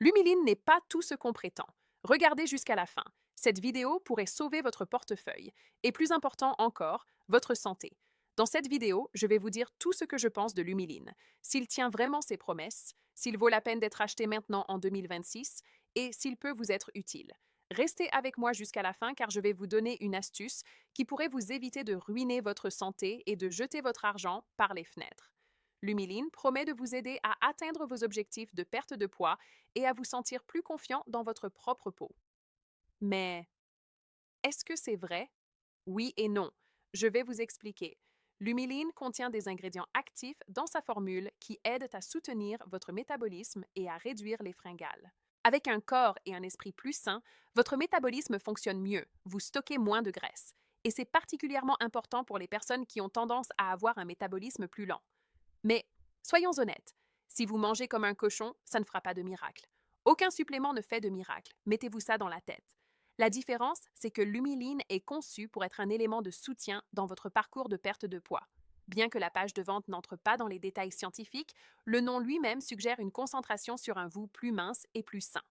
L'humiline n'est pas tout ce qu'on prétend. Regardez jusqu'à la fin. Cette vidéo pourrait sauver votre portefeuille et plus important encore, votre santé. Dans cette vidéo, je vais vous dire tout ce que je pense de l'humiline, s'il tient vraiment ses promesses, s'il vaut la peine d'être acheté maintenant en 2026 et s'il peut vous être utile. Restez avec moi jusqu'à la fin car je vais vous donner une astuce qui pourrait vous éviter de ruiner votre santé et de jeter votre argent par les fenêtres. L'humiline promet de vous aider à atteindre vos objectifs de perte de poids et à vous sentir plus confiant dans votre propre peau. Mais est-ce que c'est vrai? Oui et non. Je vais vous expliquer. L'humiline contient des ingrédients actifs dans sa formule qui aident à soutenir votre métabolisme et à réduire les fringales. Avec un corps et un esprit plus sains, votre métabolisme fonctionne mieux, vous stockez moins de graisse. Et c'est particulièrement important pour les personnes qui ont tendance à avoir un métabolisme plus lent. Mais soyons honnêtes, si vous mangez comme un cochon, ça ne fera pas de miracle. Aucun supplément ne fait de miracle, mettez-vous ça dans la tête. La différence, c'est que l'humiline est conçue pour être un élément de soutien dans votre parcours de perte de poids. Bien que la page de vente n'entre pas dans les détails scientifiques, le nom lui-même suggère une concentration sur un vous plus mince et plus sain.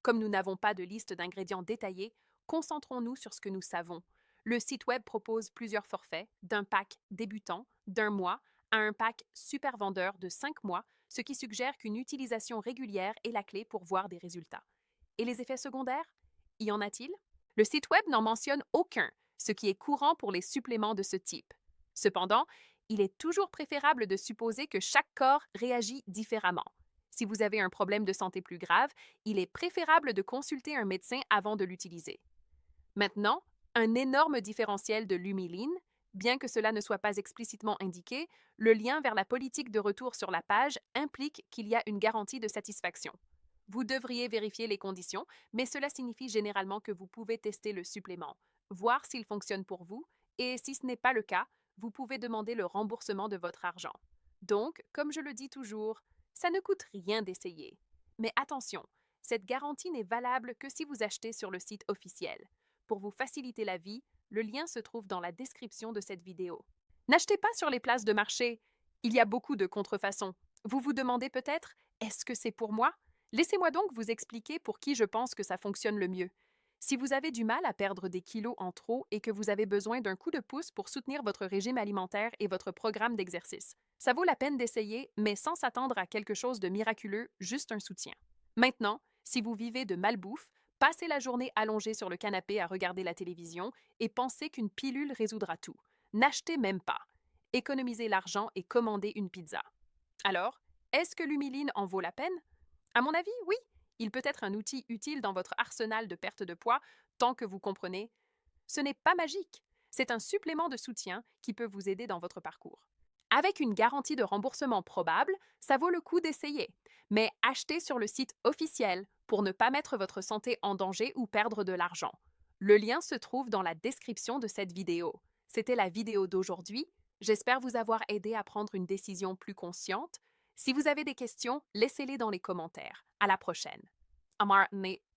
Comme nous n'avons pas de liste d'ingrédients détaillés, concentrons-nous sur ce que nous savons. Le site web propose plusieurs forfaits, d'un pack débutant, d'un mois, à un pack super vendeur de 5 mois, ce qui suggère qu'une utilisation régulière est la clé pour voir des résultats. Et les effets secondaires? Y en a-t-il? Le site web n'en mentionne aucun, ce qui est courant pour les suppléments de ce type. Cependant, il est toujours préférable de supposer que chaque corps réagit différemment. Si vous avez un problème de santé plus grave, il est préférable de consulter un médecin avant de l'utiliser. Maintenant, un énorme différentiel de l'humiline, bien que cela ne soit pas explicitement indiqué, le lien vers la politique de retour sur la page implique qu'il y a une garantie de satisfaction. Vous devriez vérifier les conditions, mais cela signifie généralement que vous pouvez tester le supplément, voir s'il fonctionne pour vous, et si ce n'est pas le cas, vous pouvez demander le remboursement de votre argent. Donc, comme je le dis toujours, ça ne coûte rien d'essayer. Mais attention, cette garantie n'est valable que si vous achetez sur le site officiel. Pour vous faciliter la vie, le lien se trouve dans la description de cette vidéo. N'achetez pas sur les places de marché. Il y a beaucoup de contrefaçons. Vous vous demandez peut-être, est-ce que c'est pour moi? Laissez-moi donc vous expliquer pour qui je pense que ça fonctionne le mieux. Si vous avez du mal à perdre des kilos en trop et que vous avez besoin d'un coup de pouce pour soutenir votre régime alimentaire et votre programme d'exercice, ça vaut la peine d'essayer, mais sans s'attendre à quelque chose de miraculeux, juste un soutien. Maintenant, si vous vivez de malbouffe, passez la journée allongée sur le canapé à regarder la télévision et pensez qu'une pilule résoudra tout. N'achetez même pas. Économisez l'argent et commandez une pizza. Alors, est-ce que l'humiline en vaut la peine? À mon avis, oui. Il peut être un outil utile dans votre arsenal de perte de poids tant que vous comprenez. Ce n'est pas magique. C'est un supplément de soutien qui peut vous aider dans votre parcours. Avec une garantie de remboursement probable, ça vaut le coup d'essayer. Mais achetez sur le site officiel pour ne pas mettre votre santé en danger ou perdre de l'argent. Le lien se trouve dans la description de cette vidéo. C'était la vidéo d'aujourd'hui. J'espère vous avoir aidé à prendre une décision plus consciente. Si vous avez des questions, laissez-les dans les commentaires. À la prochaine. Amar